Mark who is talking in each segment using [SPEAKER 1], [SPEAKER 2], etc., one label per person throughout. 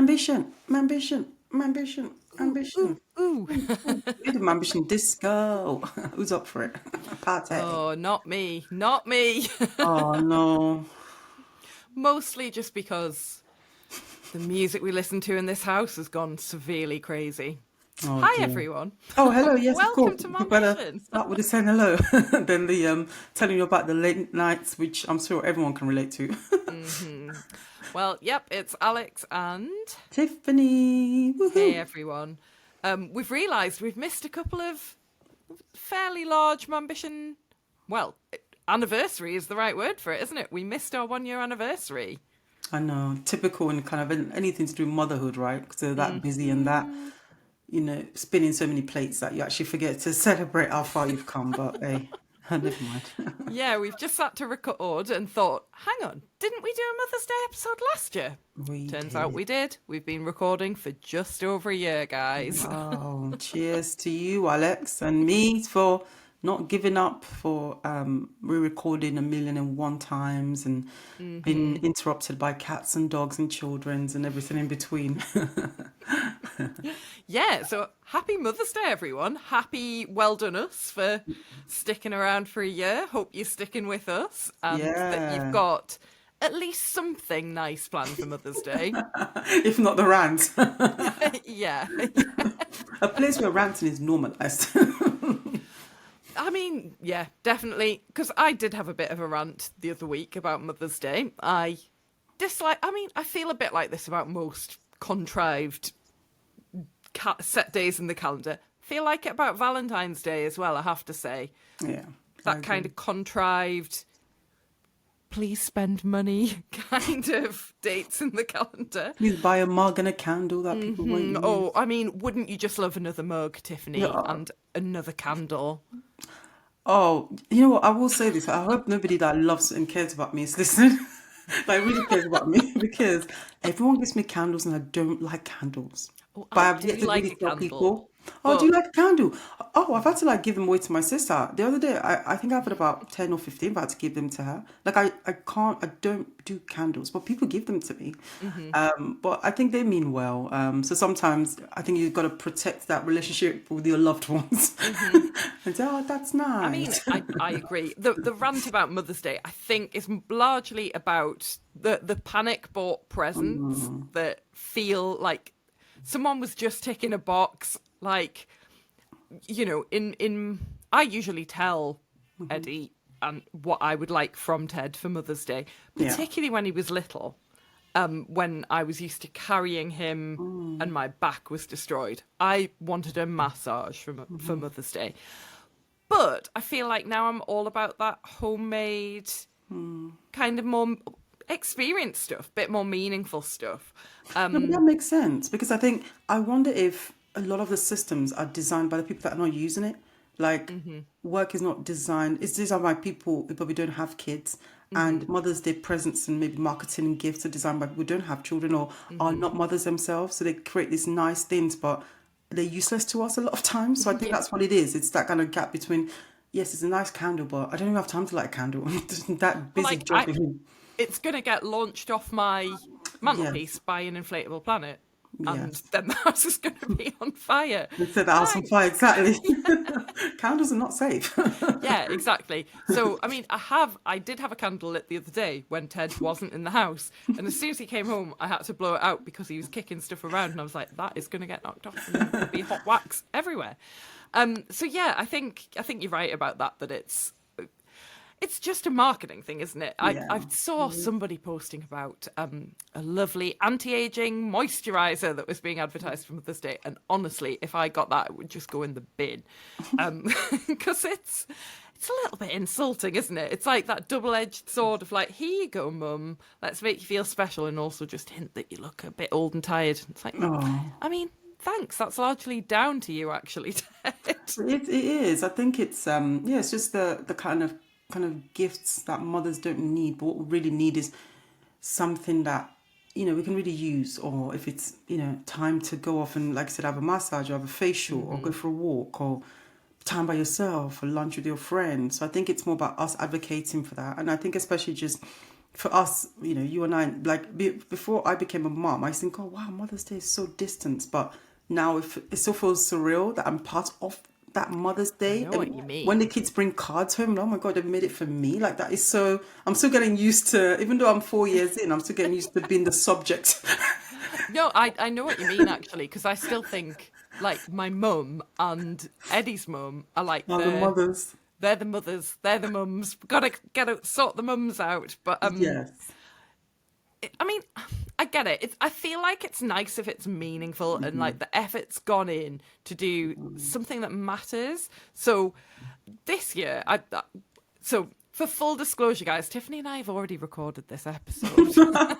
[SPEAKER 1] Ambition.
[SPEAKER 2] Ooh.
[SPEAKER 1] We do ambition disco. Who's up for it? Party.
[SPEAKER 2] Oh, not me. Not me.
[SPEAKER 1] Oh no.
[SPEAKER 2] Mostly just because the music we listen to in this house has gone severely crazy.
[SPEAKER 1] Oh
[SPEAKER 2] Hi,
[SPEAKER 1] dear.
[SPEAKER 2] everyone.
[SPEAKER 1] Oh, hello. Yes, of
[SPEAKER 2] Welcome
[SPEAKER 1] course.
[SPEAKER 2] to
[SPEAKER 1] We better
[SPEAKER 2] Ambition.
[SPEAKER 1] start with the saying hello, then the telling you about the late nights, which I'm sure everyone can relate to.
[SPEAKER 2] Well, yep, it's Alex and
[SPEAKER 1] Tiffany.
[SPEAKER 2] hey,
[SPEAKER 1] Woohoo.
[SPEAKER 2] everyone. We've realised we've missed a couple of fairly large Ambition. Well, anniversary is the right word for it, isn't it? We missed our 1 year anniversary.
[SPEAKER 1] I know, typical in kind of anything to do with motherhood, right? Because they're that busy and that,
[SPEAKER 2] Hmm.
[SPEAKER 1] spinning so many plates that you actually forget to celebrate how far you've come. But hey, never mind.
[SPEAKER 2] Yeah, we've just sat to record and thought, hang on, didn't we do a Mother's Day episode last year?
[SPEAKER 1] We
[SPEAKER 2] Turns out
[SPEAKER 1] did.
[SPEAKER 2] we did. We've been recording for just over a year, guys.
[SPEAKER 1] Oh, cheers to you, Alex, and me for not giving up, for re-recording 1,000,001 times and been interrupted by cats and dogs and children's and everything in between.
[SPEAKER 2] Yeah, so happy Mother's Day, everyone. Happy well done us for sticking around for a year. Hope you're sticking with us and that you've
[SPEAKER 1] Yeah,
[SPEAKER 2] got at least something nice planned for Mother's Day.
[SPEAKER 1] if not the rant.
[SPEAKER 2] Yeah.
[SPEAKER 1] A place where ranting is normalized.
[SPEAKER 2] I mean, yeah, definitely. Because I did have a bit of a rant the other week about Mother's Day. I feel a bit like this about most contrived set days in the calendar. Feel like it about Valentine's Day as well, I have to say.
[SPEAKER 1] Yeah, I
[SPEAKER 2] That kind
[SPEAKER 1] agree.
[SPEAKER 2] of contrived, please spend money kind of dates in the calendar.
[SPEAKER 1] Please buy a mug and a candle that people won't use.
[SPEAKER 2] Oh, I mean, wouldn't you just love another mug, Tiffany,
[SPEAKER 1] Yeah.
[SPEAKER 2] and another candle?
[SPEAKER 1] Oh, you know what? I will say this. I hope nobody that loves and cares about me is listening. Like really cares about me because everyone gives me candles and I don't like candles.
[SPEAKER 2] Oh,
[SPEAKER 1] But
[SPEAKER 2] I
[SPEAKER 1] I've
[SPEAKER 2] do
[SPEAKER 1] yet to
[SPEAKER 2] like
[SPEAKER 1] really
[SPEAKER 2] a
[SPEAKER 1] tell
[SPEAKER 2] candle,
[SPEAKER 1] people, oh, do you
[SPEAKER 2] but
[SPEAKER 1] like a candle? Oh, I've had to like give them away to my sister. The other day, I think I've had about 10 or 15, but I had to give them to her. Like I don't do candles, but people give them to me.
[SPEAKER 2] mhm.
[SPEAKER 1] But I think they mean well. So sometimes I think you've got to protect that relationship with your loved ones
[SPEAKER 2] Mhm.
[SPEAKER 1] and say, oh, that's
[SPEAKER 2] I mean,
[SPEAKER 1] nice.
[SPEAKER 2] I agree. The rant about Mother's Day, I think, is largely about the panic bought presents that feel like someone was just ticking a box. Like, in I usually tell Eddie and what I would like from Ted for Mother's Day,
[SPEAKER 1] Yeah.
[SPEAKER 2] particularly when he was little. When I was used to carrying him and my back was destroyed, I wanted a massage for Mother's Day. But I feel like now I'm all about that homemade, kind of more experience stuff, bit more meaningful stuff.
[SPEAKER 1] No, but that makes sense because I wonder if a lot of the systems are designed by the people that are not using it. Like work is not designed; it's designed by people who probably don't have kids, and Mother's Day presents and maybe marketing and gifts are designed by people who don't have children or are not mothers themselves. So they create these nice things, but they're useless to us a lot of times. So I think
[SPEAKER 2] Yeah.
[SPEAKER 1] that's what it is. It's that kind of gap between, yes, it's a nice candle, but I don't even have time to light a candle. I'm just that
[SPEAKER 2] Well,
[SPEAKER 1] busy juggling.
[SPEAKER 2] it's going to get launched off my
[SPEAKER 1] Yeah,
[SPEAKER 2] mantelpiece by an inflatable planet. And
[SPEAKER 1] yes.
[SPEAKER 2] then the house is going to be on fire.
[SPEAKER 1] We set the house on fire,
[SPEAKER 2] Thanks.
[SPEAKER 1] exactly. Candles are not safe.
[SPEAKER 2] Yeah, exactly. So, I mean, I did have a candle lit the other day when Ted wasn't in the house. And as soon as he came home, I had to blow it out because he was kicking stuff around. And I was like, that is going to get knocked off and there'll be hot wax everywhere. So yeah, I think you're right about that it's just a marketing thing, isn't it? I
[SPEAKER 1] Yeah.
[SPEAKER 2] saw somebody posting about a lovely anti-aging moisturizer that was being advertised for Mother's Day, and honestly, if I got that, it would just go in the bin, because it's a little bit insulting, isn't it? It's like that double-edged sword of like, here you go, mum, let's make you feel special, and also just hint that you look a bit old and tired. It's like,
[SPEAKER 1] Oh,
[SPEAKER 2] I mean, thanks. That's largely down to you, actually, Ted.
[SPEAKER 1] it is. I think it's yeah, it's just the kind of gifts that mothers don't need, but what we really need is something that we can really use, or if it's time to go off and, like I said, have a massage or have a facial or go for a walk or time by yourself or lunch with your friends. So I think it's more about us advocating for that, and I think especially just for us, you and I, like before I became a mom, I used to think, oh wow, Mother's Day is so distant. But now it still feels surreal that I'm part of that Mother's
[SPEAKER 2] I
[SPEAKER 1] Day.
[SPEAKER 2] know what
[SPEAKER 1] And
[SPEAKER 2] you
[SPEAKER 1] when the
[SPEAKER 2] mean.
[SPEAKER 1] kids bring cards home, oh my God, they've made it for me. Like that is so, I'm still getting used to, even though I'm 4 years in, I'm still getting used to being the subject.
[SPEAKER 2] No, I know what you mean actually, because I still think like my mum and Eddie's mum are like
[SPEAKER 1] Now the mothers.
[SPEAKER 2] they're the mothers, they're the mums. Gotta get out, sort the mums out. But
[SPEAKER 1] Yes.
[SPEAKER 2] I mean, I get it. I feel like it's nice if it's meaningful and like the effort's gone in to do something that matters. So this year, so for full disclosure, guys, Tiffany and I have already recorded this episode.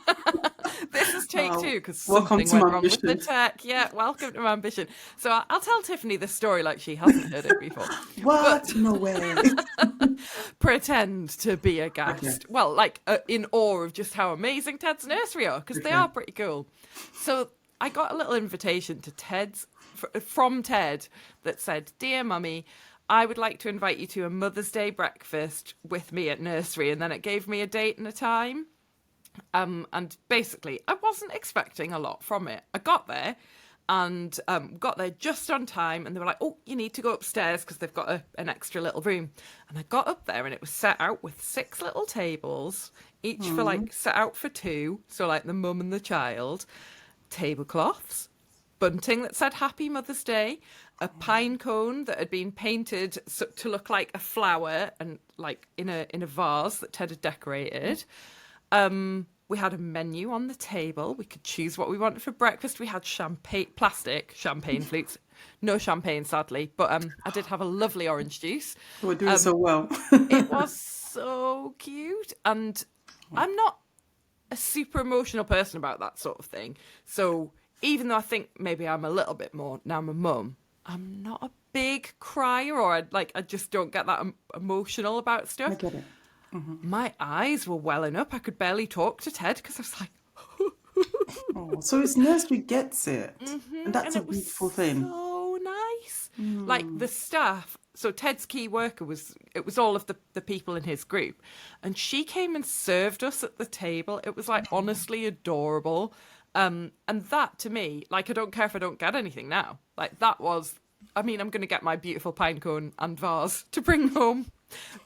[SPEAKER 2] This is take
[SPEAKER 1] Oh,
[SPEAKER 2] two because
[SPEAKER 1] welcome
[SPEAKER 2] something
[SPEAKER 1] to
[SPEAKER 2] went
[SPEAKER 1] my
[SPEAKER 2] wrong with the
[SPEAKER 1] mission.
[SPEAKER 2] tech. Yeah, welcome to my ambition. So I'll tell Tiffany this story like she hasn't heard it before. But
[SPEAKER 1] What? No way.
[SPEAKER 2] pretend to be a
[SPEAKER 1] Okay.
[SPEAKER 2] guest. Well, like in awe of just how amazing Ted's nursery are because they
[SPEAKER 1] Okay.
[SPEAKER 2] are pretty cool. So I got a little invitation to from Ted that said, "Dear Mummy, I would like to invite you to a Mother's Day breakfast with me at nursery," and then it gave me a date and a time. And basically, I wasn't expecting a lot from it. I got there and got there just on time, and they were like, "Oh, you need to go upstairs because they've got an extra little room." And I got up there, and it was set out with 6 little tables, each for like set out for 2, so like the mum and the child, tablecloths, bunting that said Happy Mother's Day, a pine cone that had been painted to look like a flower and like in a vase that Ted had decorated. We had a menu on the table. We could choose what we wanted for breakfast. We had plastic champagne flutes. No champagne, sadly, but I did have a lovely orange juice.
[SPEAKER 1] We're doing so well.
[SPEAKER 2] It was so cute, and I'm not a super emotional person about that sort of thing. So even though I think maybe I'm a little bit more now I'm a mum, I'm not a big crier, or I just don't get that emotional about
[SPEAKER 1] I
[SPEAKER 2] stuff.
[SPEAKER 1] get it.
[SPEAKER 2] My eyes were welling up. I could barely talk to Ted because I was like,
[SPEAKER 1] Oh, so it's nursery gets it. And
[SPEAKER 2] and
[SPEAKER 1] that's a
[SPEAKER 2] it was
[SPEAKER 1] beautiful thing.
[SPEAKER 2] so nice. Like the staff. So Ted's key worker it was all of the people in his group, and she came and served us at the table. It was like honestly adorable. And that to me, like I don't care if I don't get anything now. Like that was, I mean, I'm going to get my beautiful pine cone and vase to bring home,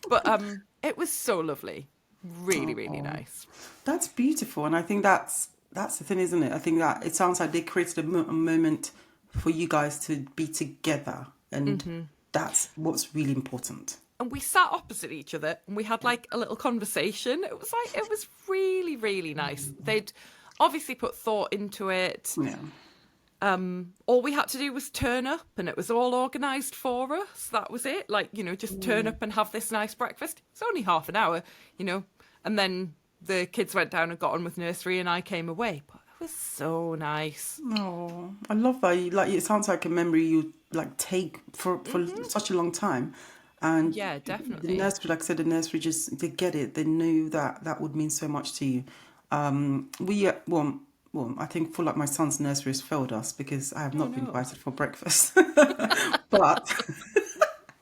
[SPEAKER 2] but it was so lovely, really, really
[SPEAKER 1] Oh,
[SPEAKER 2] nice.
[SPEAKER 1] that's beautiful. And I think that's the thing, isn't it? I think that it sounds like they created a moment for you guys to be together. And that's what's really important.
[SPEAKER 2] And we sat opposite each other and we had like a little conversation. It was really, really nice. They'd obviously put thought into it.
[SPEAKER 1] Yeah.
[SPEAKER 2] All we had to do was turn up and it was all organised for us. That was it. Like, just turn up and have this nice breakfast. It's only half an hour, and then the kids went down and got on with nursery and I came away. But it was so nice.
[SPEAKER 1] Oh, I love that. Like it sounds like a memory you like take for such a long time. And
[SPEAKER 2] Yeah,
[SPEAKER 1] the
[SPEAKER 2] definitely.
[SPEAKER 1] nursery, like I said, the nursery just they get it. They knew that that would mean so much to you. Well, I think for like my son's nursery has failed us because I have
[SPEAKER 2] Oh
[SPEAKER 1] not been
[SPEAKER 2] no.
[SPEAKER 1] invited for breakfast. But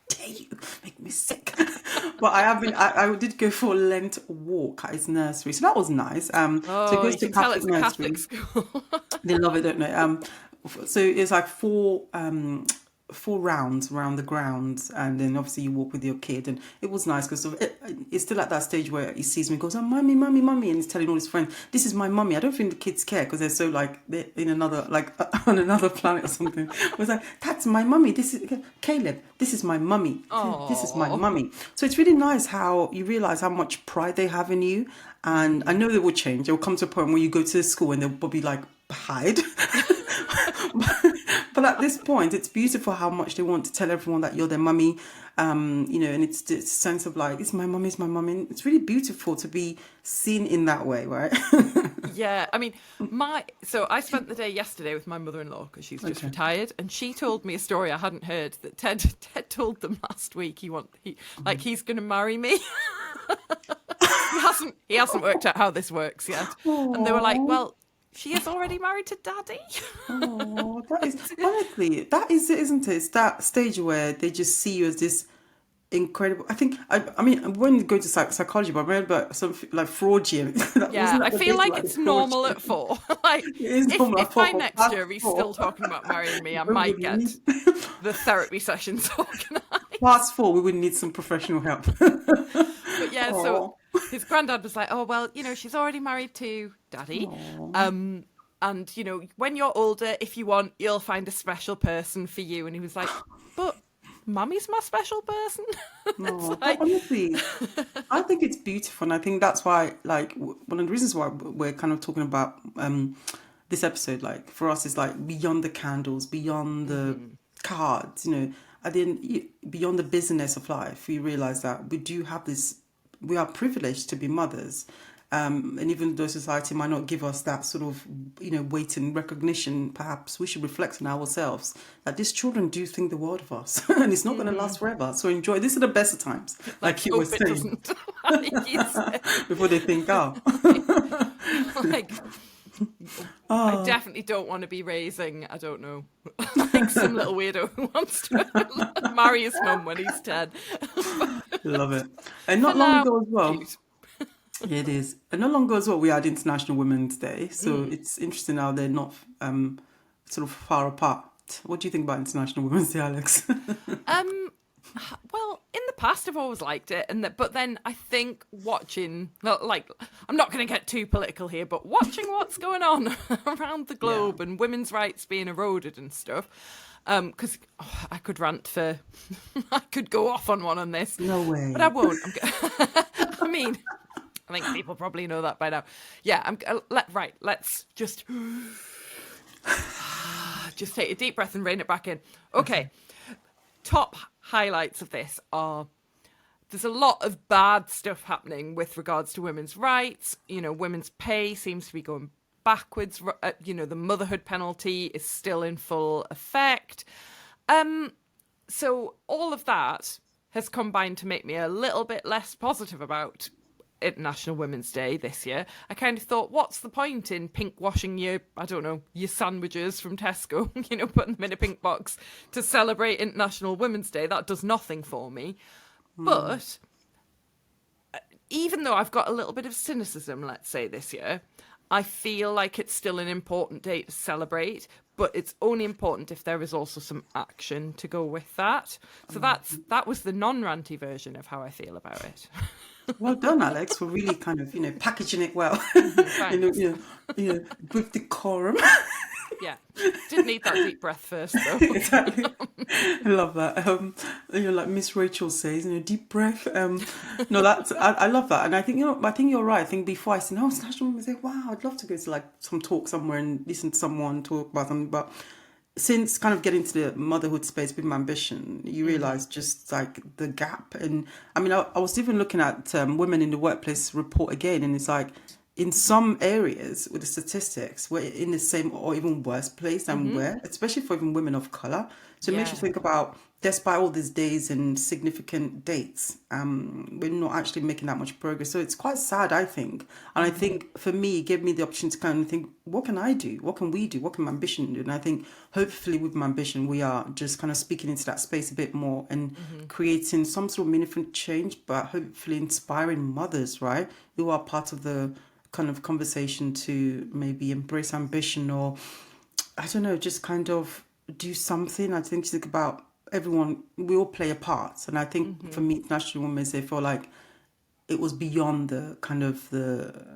[SPEAKER 1] dare you make me sick. But I have been. I did go for a Lent walk at his nursery, so that was nice. So it
[SPEAKER 2] Oh,
[SPEAKER 1] goes
[SPEAKER 2] you
[SPEAKER 1] to
[SPEAKER 2] can tell
[SPEAKER 1] Catholic
[SPEAKER 2] it's a Catholic
[SPEAKER 1] nursery.
[SPEAKER 2] school.
[SPEAKER 1] They love it, don't they? So it's like four rounds around the grounds, and then obviously you walk with your kid, and it was nice because it's still at that stage where he sees me, goes, "Oh, mummy, mummy, mummy," and he's telling all his friends, "This is my mummy." I don't think the kids care because they're so like they're in another like on another planet or something. It was like, "That's my mummy. This is Caleb. This is my mummy. This is my
[SPEAKER 2] Oh.
[SPEAKER 1] mummy." So it's really nice how you realize how much pride they have in you, and I know they will change. They will come to a point where you go to the school and they'll probably like hide. But at this point, it's beautiful how much they want to tell everyone that you're their mummy, and it's this sense of like, it's my mummy, it's my mummy. And it's really beautiful to be seen in that way, right?
[SPEAKER 2] Yeah, I mean, so I spent the day yesterday with my mother-in-law because she's just
[SPEAKER 1] Okay.
[SPEAKER 2] retired, and she told me a story I hadn't heard that Ted told them last week. He's going to marry me. He hasn't worked out how this works yet, and they were like,
[SPEAKER 1] Oh,
[SPEAKER 2] "Well, she is already married to Daddy."
[SPEAKER 1] oh, that is honestly, that is it, isn't it? It's that stage where they just see you as this incredible. I think I mean, I wouldn't go to psychology, but I read about something like Freudian.
[SPEAKER 2] Yeah,
[SPEAKER 1] Wasn't
[SPEAKER 2] I
[SPEAKER 1] that the
[SPEAKER 2] feel
[SPEAKER 1] data
[SPEAKER 2] like
[SPEAKER 1] like the
[SPEAKER 2] it's normal
[SPEAKER 1] Freudian?
[SPEAKER 2] at 4. Like,
[SPEAKER 1] It is normal
[SPEAKER 2] if
[SPEAKER 1] at
[SPEAKER 2] by
[SPEAKER 1] 4, but
[SPEAKER 2] next
[SPEAKER 1] past
[SPEAKER 2] year he's
[SPEAKER 1] 4,
[SPEAKER 2] still talking about marrying me, I
[SPEAKER 1] we
[SPEAKER 2] might
[SPEAKER 1] would
[SPEAKER 2] get
[SPEAKER 1] need
[SPEAKER 2] the therapy sessions organised.
[SPEAKER 1] past 4. We would need some professional help.
[SPEAKER 2] But yeah, so
[SPEAKER 1] Oh,
[SPEAKER 2] his granddad was like, "Oh well, she's already married to Daddy,
[SPEAKER 1] oh,
[SPEAKER 2] and when you're older, if you want, you'll find a special person for you." And he was like, "But Mummy's my special person." It's
[SPEAKER 1] no. But
[SPEAKER 2] like,
[SPEAKER 1] honestly, I think it's beautiful, and I think that's why, like, one of the reasons why we're kind of talking about this episode, like, for us, is like beyond the candles, beyond the cards, at the end, beyond the busyness of life. We realize that we do have this. We are privileged to be mothers. And even though society might not give us that sort of, weight and recognition, perhaps we should reflect on ourselves that these children do think the world of us, and it's not going to last forever. So enjoy. These are the best of times, like
[SPEAKER 2] let's
[SPEAKER 1] you were
[SPEAKER 2] hope it
[SPEAKER 1] saying,
[SPEAKER 2] doesn't. Like you said.
[SPEAKER 1] before they think, oh,
[SPEAKER 2] Like, I definitely don't want to be raising, I don't know, like some little weirdo who wants to marry his mum when he's 10.
[SPEAKER 1] love it. And
[SPEAKER 2] For
[SPEAKER 1] not long
[SPEAKER 2] now,
[SPEAKER 1] ago as well,
[SPEAKER 2] cute.
[SPEAKER 1] it is. And not long ago as well, we had International Women's Day. So it's interesting how they're not sort of far apart. What do you think about International Women's Day, Alex?
[SPEAKER 2] Um, well, in the past, I've always liked it, but then I think watching, well, like, I'm not going to get too political here, but watching what's going on around the globe and women's rights being eroded and stuff, because I could rant for, I could go off on one on this,
[SPEAKER 1] No way.
[SPEAKER 2] but I won't. I mean, I think people probably know that by now. Yeah, let's just take a deep breath and rein it back in. Okay. Top highlights of this are there's a lot of bad stuff happening with regards to women's rights. Women's pay seems to be going backwards. The motherhood penalty is still in full effect. So all of that has combined to make me a little bit less positive about International Women's Day this year. I kind of thought, what's the point in pink washing your sandwiches from Tesco, putting them in a pink box to celebrate International Women's Day? That does nothing for me. But even though I've got a little bit of cynicism, let's say, this year, I feel like it's still an important day to celebrate, but it's only important if there is also some action to go with that. So that was the non-ranty version of how I feel about it.
[SPEAKER 1] Well done, Alex, for really kind of, packaging it well,
[SPEAKER 2] Thanks.
[SPEAKER 1] with decorum.
[SPEAKER 2] Yeah, did need that deep breath first, though.
[SPEAKER 1] Exactly. I love that. Like Miss Rachel says, deep breath. No, I love that, and I think you're right. I think before I said, "No, it's National Women's Day." Wow, I'd love to go to like some talk somewhere and listen to someone talk about something, but since kind of getting to the motherhood space with my ambition, you realize just like the gap. And I mean, I was even looking at Women in the Workplace report again, and it's like in some areas with the statistics, we're in the same or even worse place than we're, especially for even women of color. So it makes you think about, despite all these days and significant dates, we're not actually making that much progress. So it's quite sad, I think. And I think for me, it gave me the opportunity to kind of think, what can I do? What can we do? What can my ambition do? And I think hopefully with my ambition, we are just kind of speaking into that space a bit more and creating some sort of meaningful change, but hopefully inspiring mothers, right? Who are part of the kind of conversation to maybe embrace ambition, or I don't know, just kind of do something. I think think about everyone, we all play a part. And I think for me, National Women's Day, I feel like it was beyond the kind of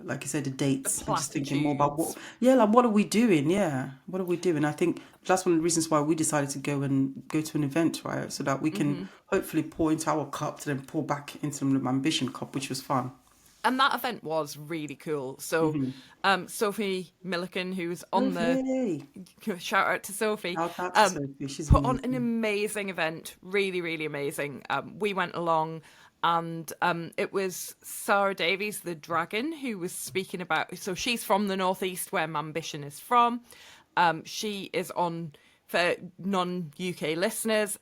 [SPEAKER 1] like you said, the dates. I'm just thinking more about what are we doing? Yeah. What are we doing? I think that's one of the reasons why we decided to go to an event, right? So that we can hopefully pour into our cup to then pour back into the ambition cup, which was fun.
[SPEAKER 2] And that event was really cool. So Sophie Milliken, who's on shout out to Sophie,
[SPEAKER 1] Shout out to Sophie. She's
[SPEAKER 2] put
[SPEAKER 1] amazing.
[SPEAKER 2] on an amazing event, really, really amazing. We went along, and it was Sara Davies, the dragon, who was speaking about, so she's from the Northeast where Mambition is from. She is on, for non-UK listeners,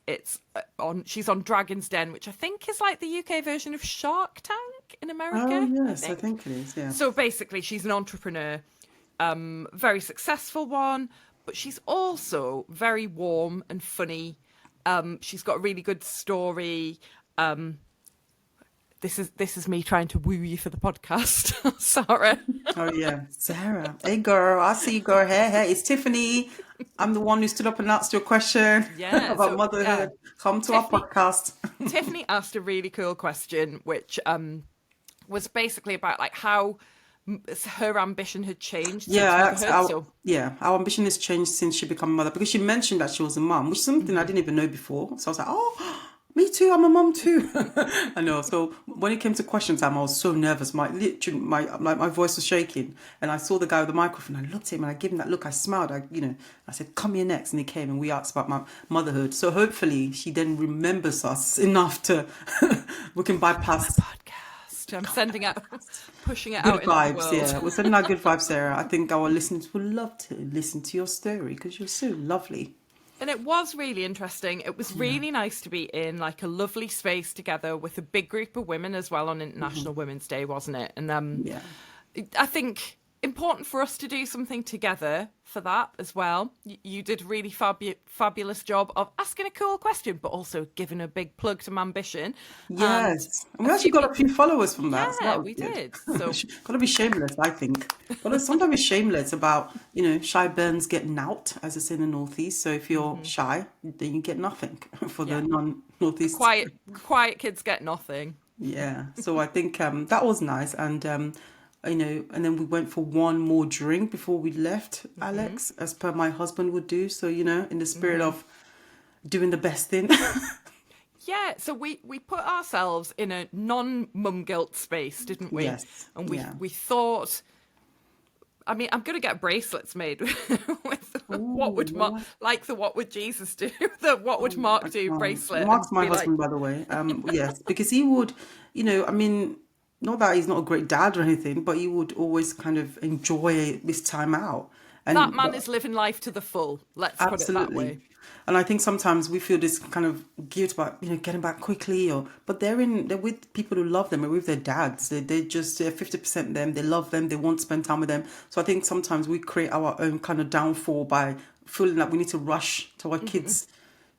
[SPEAKER 2] she's on Dragon's Den, which I think is like the UK version of Shark Tank in America.
[SPEAKER 1] Oh, yes, I think it is, yeah.
[SPEAKER 2] So basically, she's an entrepreneur, very successful one, but she's also very warm and funny. She's got a really good story. This is me trying to woo you for the podcast, Sara.
[SPEAKER 1] Oh yeah, Sarah. Hey girl, I see you, girl. Hey, it's Tiffany. I'm the one who stood up and asked your question
[SPEAKER 2] Yeah,
[SPEAKER 1] about
[SPEAKER 2] so
[SPEAKER 1] motherhood. Come to our
[SPEAKER 2] Tiffany
[SPEAKER 1] podcast.
[SPEAKER 2] Tiffany asked a really cool question, which was basically about like how her ambition had changed
[SPEAKER 1] Yeah,
[SPEAKER 2] since
[SPEAKER 1] I asked
[SPEAKER 2] motherhood.
[SPEAKER 1] our
[SPEAKER 2] So
[SPEAKER 1] our ambition has changed since she became a mother because she mentioned that she was a mum, which is something I didn't even know before. So I was like, oh, me too. I'm a mum too. I know. So when it came to question time, I was so nervous. My voice was shaking, and I saw the guy with the microphone. I looked at him and I gave him that look. I smiled. I said, "Come here next," and he came and we asked about my motherhood. So hopefully she then remembers us enough to we can bypass.
[SPEAKER 2] podcast, I'm sending out, pushing it
[SPEAKER 1] Good
[SPEAKER 2] out into the
[SPEAKER 1] vibes,
[SPEAKER 2] world.
[SPEAKER 1] yeah. We're sending out good vibes, Sarah. I think our listeners would love to listen to your story because you're so lovely.
[SPEAKER 2] And it was really interesting. It was really nice to be in like a lovely space together with a big group of women as well on International Women's Day, wasn't it? And
[SPEAKER 1] Yeah.
[SPEAKER 2] I think important for us to do something together for that as well. You did a really fabulous job of asking a cool question, but also giving a big plug to Ambition. And
[SPEAKER 1] Yes. And we actually got a few followers from that. So
[SPEAKER 2] yeah,
[SPEAKER 1] that was
[SPEAKER 2] we
[SPEAKER 1] good.
[SPEAKER 2] did. So
[SPEAKER 1] Got to be shameless, I think. Sometimes be shameless about, shy burns get out, as they say in the Northeast. So if you're shy, then you get nothing for the
[SPEAKER 2] yeah,
[SPEAKER 1] non-Northeast.
[SPEAKER 2] quiet kids get nothing.
[SPEAKER 1] Yeah. So I think that was nice. And, and then we went for one more drink before we left, Alex, as per my husband would do. So, in the spirit of doing the best thing.
[SPEAKER 2] Yeah, so we put ourselves in a non-mum guilt space, didn't we?
[SPEAKER 1] Yes.
[SPEAKER 2] And
[SPEAKER 1] Yeah.
[SPEAKER 2] we thought, I mean, I'm going to get bracelets made with what would
[SPEAKER 1] Ooh,
[SPEAKER 2] like the what would Jesus do, the what would Mark do bracelet, and
[SPEAKER 1] Mark's my
[SPEAKER 2] be like,
[SPEAKER 1] husband, by the way. Yes, because he would, I mean, not that he's not a great dad or anything, but he would always kind of enjoy this time out.
[SPEAKER 2] that
[SPEAKER 1] And
[SPEAKER 2] man is living life to the full. Let's put it that
[SPEAKER 1] absolutely.
[SPEAKER 2] way.
[SPEAKER 1] And I think sometimes we feel this kind of guilt about, getting back quickly but they're with people who love them, they're with their dads. They're 50% them, they love them, they want to spend time with them. So I think sometimes we create our own kind of downfall by feeling like we need to rush to our kids,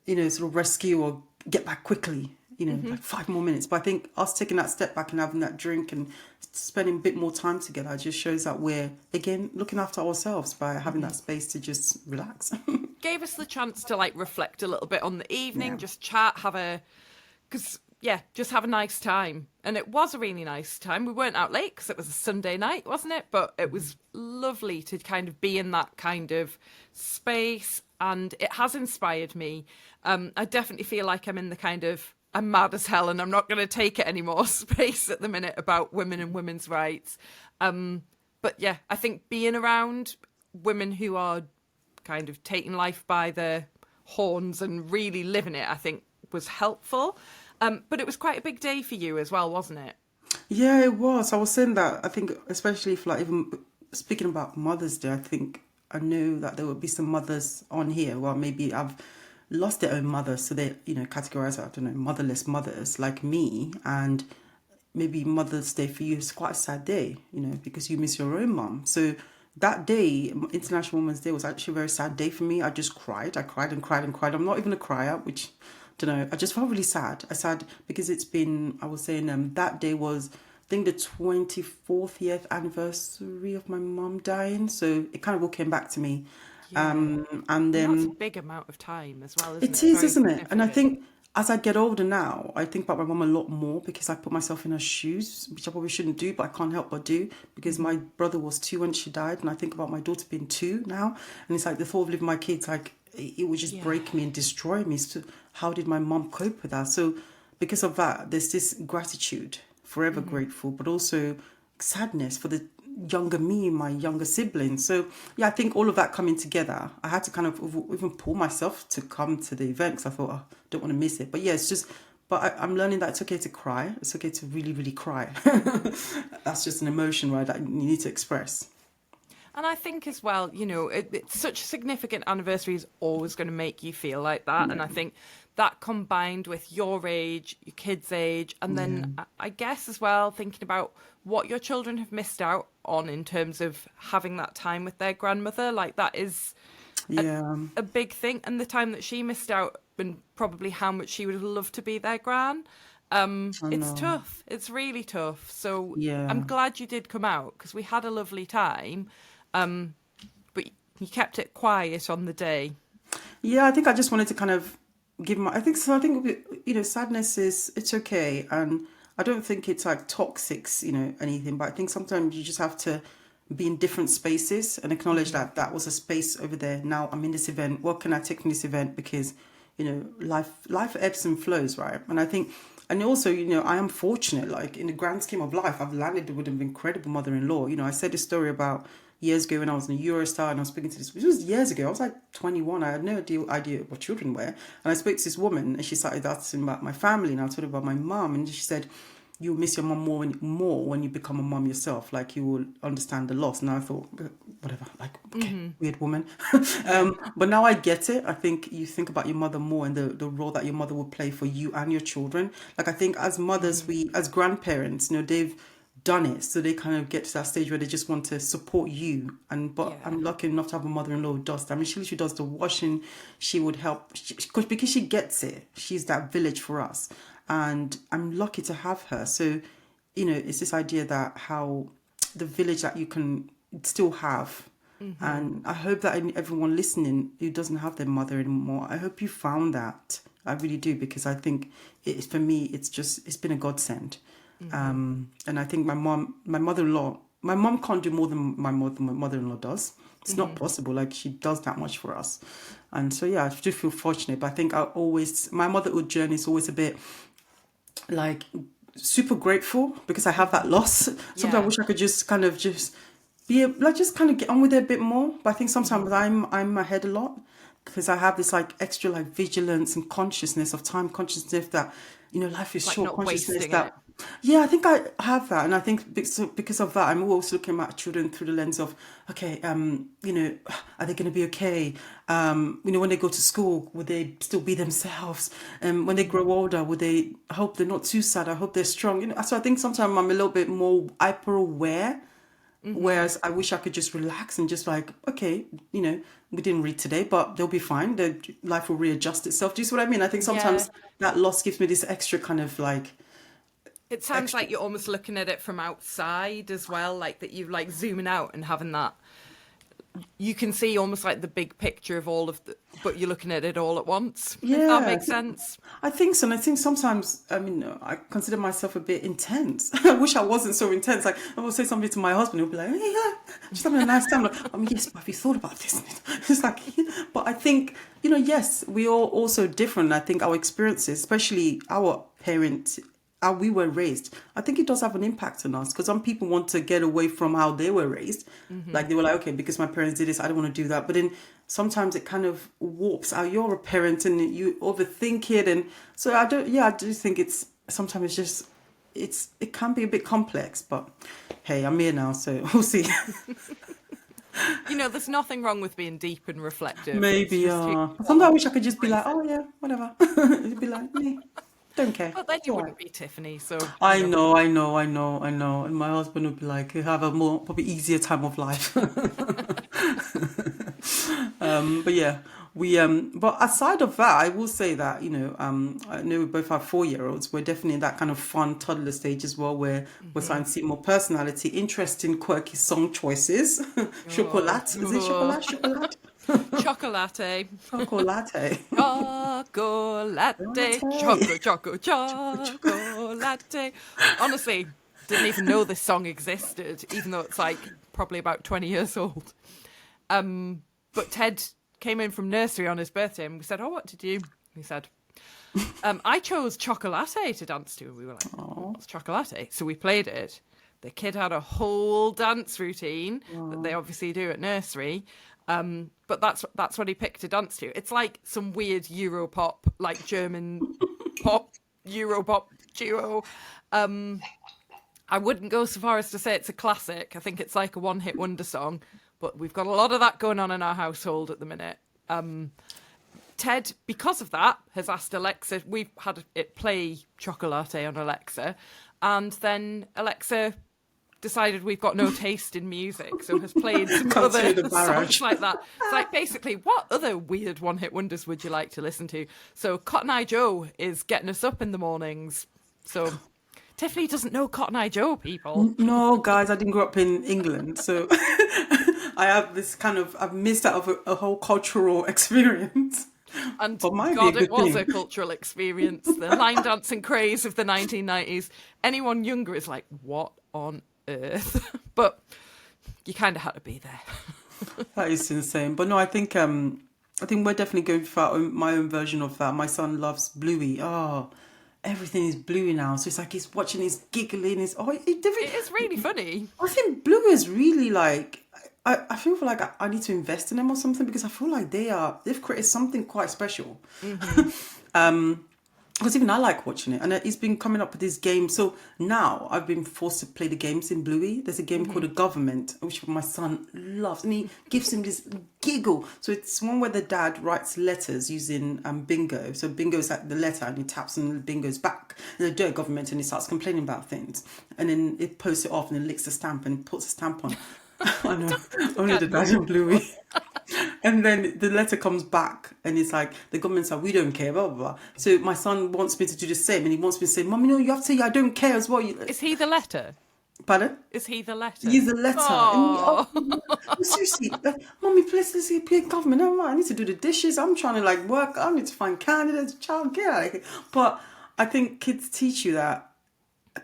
[SPEAKER 1] sort of rescue or get back quickly, like 5 more minutes. But I think us taking that step back and having that drink and spending a bit more time together just shows that we're, again, looking after ourselves by having that space to just relax.
[SPEAKER 2] Gave us the chance to like reflect a little bit on the evening,
[SPEAKER 1] Yeah.
[SPEAKER 2] just chat, just have a nice time. And it was a really nice time. We weren't out late because it was a Sunday night, wasn't it? But it was lovely to kind of be in that kind of space, and it has inspired me. I definitely feel like I'm in the kind of I'm mad as hell and I'm not going to take it anymore space at the minute about women and women's rights. But yeah, I think being around women who are kind of taking life by the horns and really living it, I think was helpful. But it was quite a big day for you as well, wasn't it?
[SPEAKER 1] Yeah, it was. I was saying that I think, especially for like even speaking about Mother's Day, I think I know that there would be some mothers on here. Well, maybe I've lost their own mother, so they, categorize, I don't know, motherless mothers like me, and maybe Mother's Day for you is quite a sad day, because you miss your own mum. So that day, International Women's Day, was actually a very sad day for me. I just cried. I cried and cried and cried. I'm not even a crier, which, don't know. I just felt really sad. I sad because it's been, I was saying, that day was, I think, the 24th anniversary of my mum dying. So it kind of all came back to me.
[SPEAKER 2] Yeah.
[SPEAKER 1] And then
[SPEAKER 2] that's a big amount of time as well, isn't it?
[SPEAKER 1] it is,
[SPEAKER 2] Very
[SPEAKER 1] isn't it? And I
[SPEAKER 2] significant.
[SPEAKER 1] think as I get older now, I think about my mum a lot more because I put myself in her shoes, which I probably shouldn't do, but I can't help but do because my brother was 2 when she died, and I think about my daughter being 2 now, and it's like the thought of leaving my kids, like it would just break me and destroy me. So how did my mum cope with that? So because of that, there's this gratitude, forever grateful, but also sadness for the younger me, my younger siblings. So yeah, I think all of that coming together, I had to kind of even pull myself to come to the event because I thought, oh, I don't want to miss it. But yeah, it's just, but I'm learning that it's okay to cry. It's okay to really, really cry. That's just an emotion, right, that you need to express.
[SPEAKER 2] And I think as well, it's such a significant anniversary is always going to make you feel like that. And I think that combined with your age, your kids' age, and then I guess as well, thinking about what your children have missed out on in terms of having that time with their grandmother, like that is a big thing. And the time that she missed out and probably how much she would have loved to be their gran.
[SPEAKER 1] I
[SPEAKER 2] It's
[SPEAKER 1] know.
[SPEAKER 2] tough. It's really tough. So I'm
[SPEAKER 1] Yeah.
[SPEAKER 2] glad you did come out because we had a lovely time. Um, but you kept it quiet on the day.
[SPEAKER 1] Yeah, I think I just wanted to kind of give my. I think so. I think sadness is it's okay, and I don't think it's like toxic, anything. But I think sometimes you just have to be in different spaces and acknowledge
[SPEAKER 2] Hmm.
[SPEAKER 1] that that was a space over there. Now I'm in this event. What can I take from this event? Because life ebbs and flows, right? And I think, and also, I am fortunate. Like in the grand scheme of life, I've landed with an incredible mother-in-law. I said this story about years ago when I was in a Eurostar and I was speaking to this. It was years ago. I was like 21. I had no idea what children were, and I spoke to this woman, and she started asking about my family, and I told her about my mum, and she said, you'll miss your mum more when you become a mum yourself. Like you will understand the loss. And I thought, whatever, like, okay, weird woman.
[SPEAKER 2] Yeah.
[SPEAKER 1] But now I get it. I think you think about your mother more and the role that your mother will play for you and your children. Like I think as mothers,
[SPEAKER 2] Hmm.
[SPEAKER 1] as grandparents, they've done it, so they kind of get to that stage where they just want to support you. But
[SPEAKER 2] Yeah.
[SPEAKER 1] I'm lucky enough to have a mother-in-law who does that. I mean, she literally does the washing. She would help because she gets it. She's that village for us, and I'm lucky to have her. So, it's this idea that how the village that you can still have.
[SPEAKER 2] Hmm.
[SPEAKER 1] And I hope that everyone listening who doesn't have their mother anymore, I hope you found that. I really do, because I think for me, it's been a godsend.
[SPEAKER 2] Hmm.
[SPEAKER 1] And I think my mom can't do more than my mother-in-law does. It's not
[SPEAKER 2] Hmm.
[SPEAKER 1] possible. Like she does that much for us. And so, yeah, I do feel fortunate. But I think my motherhood journey is always a bit like super grateful because I have that loss. Sometimes I
[SPEAKER 2] Yeah.
[SPEAKER 1] wish I could just kind of just like just kind of get on with it a bit more. But I think
[SPEAKER 2] Hmm.
[SPEAKER 1] sometimes I'm ahead a lot because I have this like extra like vigilance and consciousness of time consciousness that life is
[SPEAKER 2] Like
[SPEAKER 1] short,
[SPEAKER 2] not
[SPEAKER 1] consciousness
[SPEAKER 2] wasting it.
[SPEAKER 1] that yeah, I think I have that. And I think because of that, I'm always looking at children through the lens of, okay, are they going to be okay? When they go to school, will they still be themselves? When they grow older, will they, I hope they're not too sad. I hope they're strong. So I think sometimes I'm a little bit more hyper aware.
[SPEAKER 2] Hmm.
[SPEAKER 1] Whereas I wish I could just relax and just like, okay, we didn't read today, but they'll be fine. Life will readjust itself. Do you see what I mean? I think
[SPEAKER 2] Yeah.
[SPEAKER 1] sometimes that loss gives me this extra kind of like
[SPEAKER 2] It sounds
[SPEAKER 1] extra.
[SPEAKER 2] like you're almost looking at it from outside as well, like that you like zooming out and having that. You can see almost like the big picture of all of the, but you're looking at it all at once, if that
[SPEAKER 1] Yeah,
[SPEAKER 2] makes sense.
[SPEAKER 1] I think so. And I think sometimes, I mean, I consider myself a bit intense. I wish I wasn't so intense. Like, I will say something to my husband, he'll be like, hey, yeah, just having a nice time. Like, yes, but have you thought about this? It's like, but I think, yes, we are also different. I think our experiences, especially our parents, how we were raised, I think it does have an impact on us because some people want to get away from how they were raised.
[SPEAKER 2] Hmm.
[SPEAKER 1] Like they were like, okay, because my parents did this, I don't want to do that. But then sometimes it kind of warps how you're a parent and you overthink it. And so I do think sometimes it's just, it can be a bit complex, but hey, I'm here now, so we'll see.
[SPEAKER 2] There's nothing wrong with being deep and reflective. It's
[SPEAKER 1] Maybe,
[SPEAKER 2] just who you
[SPEAKER 1] sometimes I
[SPEAKER 2] are.
[SPEAKER 1] wish I could just be like,
[SPEAKER 2] Embrace it.
[SPEAKER 1] oh yeah, whatever. It'd be like, me, don't care.
[SPEAKER 2] But then
[SPEAKER 1] It's
[SPEAKER 2] you
[SPEAKER 1] all right.
[SPEAKER 2] wouldn't be Tiffany, so
[SPEAKER 1] I know, I know, I know, I know. And my husband would be like, you have a more, probably easier time of life. But yeah, but aside of that, I will say that, I know we both have 4-year-olds. We're definitely in that kind of fun toddler stage as well, where we're
[SPEAKER 2] Hmm.
[SPEAKER 1] starting to see more personality, interesting, quirky song choices.
[SPEAKER 2] Oh,
[SPEAKER 1] Chocolat, is it chocolat? Chocolat?
[SPEAKER 2] chocolate,
[SPEAKER 1] Chocolate.
[SPEAKER 2] chocolate,
[SPEAKER 1] Latte.
[SPEAKER 2] choco, choco,
[SPEAKER 1] Choco, choco.
[SPEAKER 2] chocolate. Honestly, didn't even know this song existed, even though it's like probably about 20 years old. But Ted came in from nursery on his birthday and we said, oh, what did you? He said, I chose chocolate to dance to. And we were like,
[SPEAKER 1] Oh,
[SPEAKER 2] what's chocolate? So we played it. The kid had a whole dance routine that they obviously do at nursery. But that's what he picked to dance to. It's like some weird Europop, like German pop, Europop duo. I wouldn't go so far as to say it's a classic. I think it's like a one-hit wonder song. But we've got a lot of that going on in our household at the minute. Ted, because of that, has asked Alexa. We've had it play Chocolate on Alexa, and then Alexa decided we've got no taste in music, so has played some
[SPEAKER 1] come
[SPEAKER 2] other
[SPEAKER 1] through the
[SPEAKER 2] songs
[SPEAKER 1] barrage.
[SPEAKER 2] like that. It's like basically, what other weird one-hit wonders would you like to listen to? So Cotton Eye Joe is getting us up in the mornings. So Tiffany doesn't know Cotton Eye Joe, people.
[SPEAKER 1] No, guys, I didn't grow up in England, so I have this kind of, I've missed out of a whole cultural experience.
[SPEAKER 2] And
[SPEAKER 1] But might be a
[SPEAKER 2] God, it
[SPEAKER 1] good
[SPEAKER 2] was a
[SPEAKER 1] thing.
[SPEAKER 2] cultural experience. The line dancing craze of the 1990s. Anyone younger is like, what on earth? But you kind of had to be there.
[SPEAKER 1] That is insane. But no, I think we're definitely going for my own version of that. My son loves Bluey. Oh, everything is Bluey now. So it's like he's watching, he's giggling,
[SPEAKER 2] It is really funny.
[SPEAKER 1] I think Bluey is really like, I feel like I need to invest in them or something, because I feel like they've created something quite special. Because even I like watching it, and he's been coming up with this game. So now I've been forced to play the games in Bluey. There's a game called The Government, which my son loves, and he gives him this giggle. So it's one where the dad writes letters using bingo. So bingo is like the letter, and he taps and the bingo's back. And they do a government, and he starts complaining about things, and then it posts it off, and then licks the stamp and puts a stamp on. I know, only the dad in Bluey. And then the letter comes back and it's like, the government's like, we don't care, blah, blah, blah. So my son wants me to do the same, and he wants me to say, Mum, you know, you have to say, I don't care as well.
[SPEAKER 2] Is he the letter?
[SPEAKER 1] Pardon?
[SPEAKER 2] Is he the letter?
[SPEAKER 1] He's the letter.
[SPEAKER 2] Oh.
[SPEAKER 1] Seriously, Mummy, please, let's see, play government. No, I need to do the dishes. I'm trying to like work. I need to find candidates, childcare. Like, but I think kids teach you that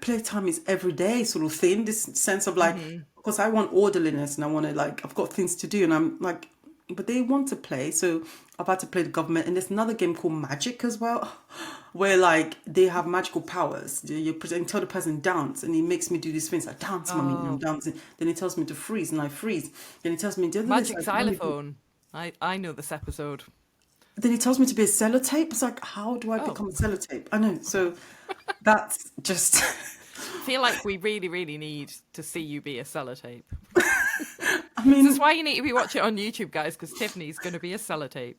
[SPEAKER 1] playtime is every day sort of thing. This sense of like, because I want orderliness and I want to like, I've got things to do, and I'm like, but they want to play. So I've had to play the government, and there's another game called Magic as well, where like they have magical powers. You tell the person dance, and he makes me do these things like dance, mummy, and I'm dancing. Then he tells me to freeze, and I freeze. Then he tells me do
[SPEAKER 2] Magic
[SPEAKER 1] like,
[SPEAKER 2] xylophone. I know this episode.
[SPEAKER 1] Then he tells me to be a sellotape. It's like, how do I become a sellotape? I know. So that's just.
[SPEAKER 2] I feel like we really, really need to see you be a sellotape.
[SPEAKER 1] I mean,
[SPEAKER 2] This is why you need to be watching it on YouTube, guys, because Tiffany's going to be a sellotape.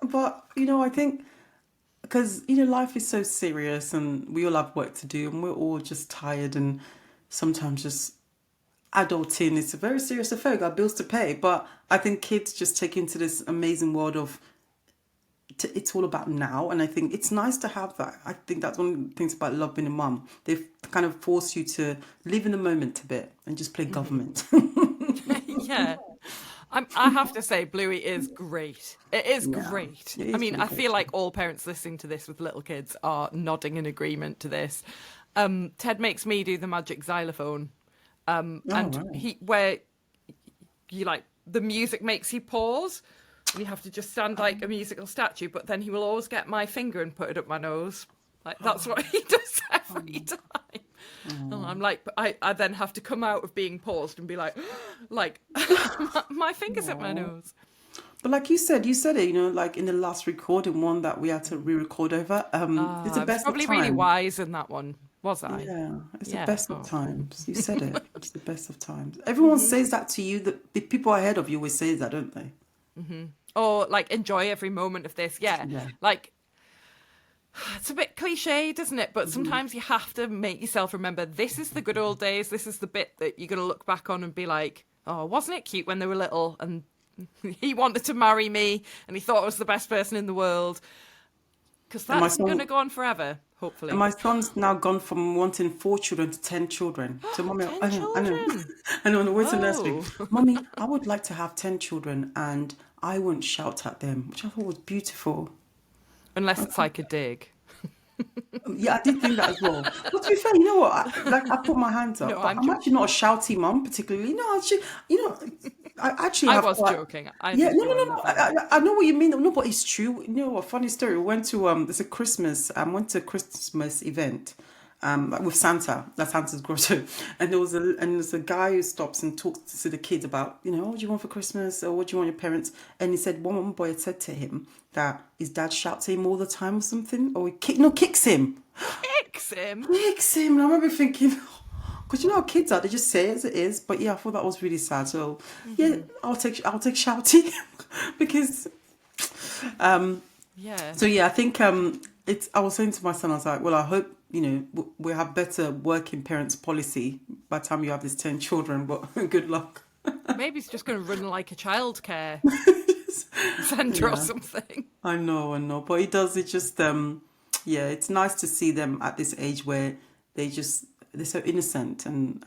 [SPEAKER 1] but you know, I think because you know life is so serious, and we all have work to do, and we're all just tired, and sometimes just adulting is a very serious affair. We've got bills to pay, but I think kids just take into this amazing world of it's all about now, and I think it's nice to have that. I think that's one of the things about love being a mum. They've kind of forced you to live in the moment a bit and just play government.
[SPEAKER 2] Yeah. I have to say, Bluey is great. It is great.
[SPEAKER 1] It is
[SPEAKER 2] I mean,
[SPEAKER 1] really
[SPEAKER 2] I feel like all parents listening to this with little kids are nodding in agreement to this. Ted makes me do the magic xylophone. And
[SPEAKER 1] right.
[SPEAKER 2] where you like, the music makes you pause. And you have to just stand like a musical statue, but then he will always get my finger and put it up my nose. Like that's what he does every time. And I'm like, I then have to come out of being paused and be like, my finger's up my nose.
[SPEAKER 1] But like you said it, you know, like in the last recording one that we had to re-record over. It's the
[SPEAKER 2] I was
[SPEAKER 1] best
[SPEAKER 2] probably
[SPEAKER 1] of times.
[SPEAKER 2] really wise in that one, was I?
[SPEAKER 1] Yeah, it's
[SPEAKER 2] Yeah.
[SPEAKER 1] the best of times. You said it. It's the best of times. Everyone says that to you. The people ahead of you always say that, don't they?
[SPEAKER 2] Or like enjoy every moment of this. Yeah.
[SPEAKER 1] Yeah.
[SPEAKER 2] Like it's a bit cliched, isn't it? But sometimes you have to make yourself remember this is the good old days. This is the bit that you're going to look back on and be like, oh, wasn't it cute when they were little and he wanted to marry me and he thought I was the best person in the world? Because that's going to go on forever, hopefully.
[SPEAKER 1] And my son's now gone from wanting 4 children to 10 children. So, mommy,
[SPEAKER 2] 10
[SPEAKER 1] I know,
[SPEAKER 2] children?
[SPEAKER 1] I know, on the way to nursery.
[SPEAKER 2] Oh.
[SPEAKER 1] Mommy, I would like to have 10 children and I won't shout at them, which I thought was beautiful.
[SPEAKER 2] Unless it's like a dig.
[SPEAKER 1] Yeah, I did think that as well. But to be fair, you know what? I put my hands up.
[SPEAKER 2] No,
[SPEAKER 1] but I'm actually not a shouty mum, particularly. No, actually, you know, I actually
[SPEAKER 2] I
[SPEAKER 1] have
[SPEAKER 2] was
[SPEAKER 1] quite...
[SPEAKER 2] joking.
[SPEAKER 1] Yeah, no. I know what you mean. No, but it's true. You know, a funny story. We went to there's a Christmas. Went to a Christmas event, with Santa. That's Santa's grotto, and there's a guy who stops and talks to the kids about, you know, what do you want for Christmas, or what do you want your parents? And he said one boy had said to him that his dad shouts at him all the time or something, or kicks him.
[SPEAKER 2] Kicks him?
[SPEAKER 1] Kicks him. And I remember thinking. Because you know how kids are, they just say it as it is. But yeah, I thought that was really sad. So yeah, I'll take shouty because
[SPEAKER 2] Yeah.
[SPEAKER 1] So yeah, I think it's. I was saying to my son, I was like, well, I hope you know we have better working parents policy by the time you have these 10 children. But good luck.
[SPEAKER 2] Maybe he's just going to run like a childcare centre or something.
[SPEAKER 1] I know, but he does. It just Yeah, it's nice to see them at this age where they're so innocent, and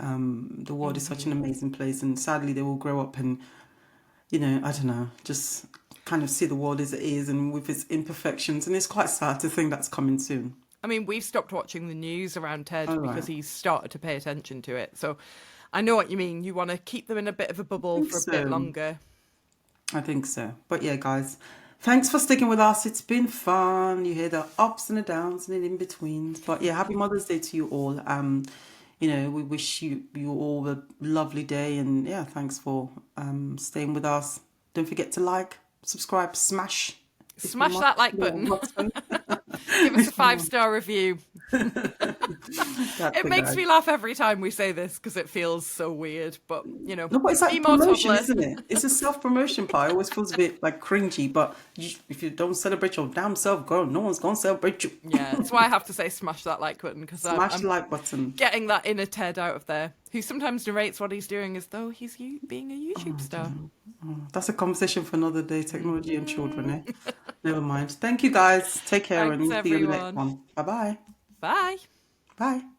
[SPEAKER 1] the world is such an amazing place. And sadly, they will grow up and, I don't know, just kind of see the world as it is and with its imperfections. And it's quite sad to think that's coming soon.
[SPEAKER 2] I mean, we've stopped watching the news around Ted
[SPEAKER 1] All
[SPEAKER 2] because
[SPEAKER 1] right.
[SPEAKER 2] he's started to pay attention to it. So I know what you mean. You want to keep them in a bit of a
[SPEAKER 1] I
[SPEAKER 2] bubble
[SPEAKER 1] think
[SPEAKER 2] for a bit
[SPEAKER 1] so.
[SPEAKER 2] longer.
[SPEAKER 1] I think so. But yeah, guys, thanks for sticking with us. It's been fun. You hear the ups and the downs and the in betweens. But yeah, happy Mother's Day to you all. We wish you all a lovely day, and yeah, thanks for staying with us. Don't forget to like, subscribe, smash if you
[SPEAKER 2] Smash
[SPEAKER 1] must
[SPEAKER 2] that like
[SPEAKER 1] the
[SPEAKER 2] button.
[SPEAKER 1] button.
[SPEAKER 2] Give us a
[SPEAKER 1] If you want.
[SPEAKER 2] 5-star review.
[SPEAKER 1] That's
[SPEAKER 2] It
[SPEAKER 1] it,
[SPEAKER 2] makes
[SPEAKER 1] guys.
[SPEAKER 2] me laugh every time we say this because it feels so weird. But,
[SPEAKER 1] No, but it's
[SPEAKER 2] be
[SPEAKER 1] like
[SPEAKER 2] more
[SPEAKER 1] promotion,
[SPEAKER 2] toddler.
[SPEAKER 1] isn't it? It's a self-promotion part. It always feels a bit like cringy, but if you don't celebrate your damn self, girl, no one's gonna celebrate you.
[SPEAKER 2] Yeah, that's why I have to say smash that like button because
[SPEAKER 1] Smash the
[SPEAKER 2] I'm
[SPEAKER 1] like button.
[SPEAKER 2] getting that inner Ted out of there, who sometimes narrates what he's doing as though he's being a YouTube star.
[SPEAKER 1] That's a conversation for another day. Technology and children, eh? Never mind. Thank you, guys. Take care, and
[SPEAKER 2] Thanks,
[SPEAKER 1] we'll see you in the next
[SPEAKER 2] everyone.
[SPEAKER 1] one. Bye-bye.
[SPEAKER 2] Bye.
[SPEAKER 1] Bye.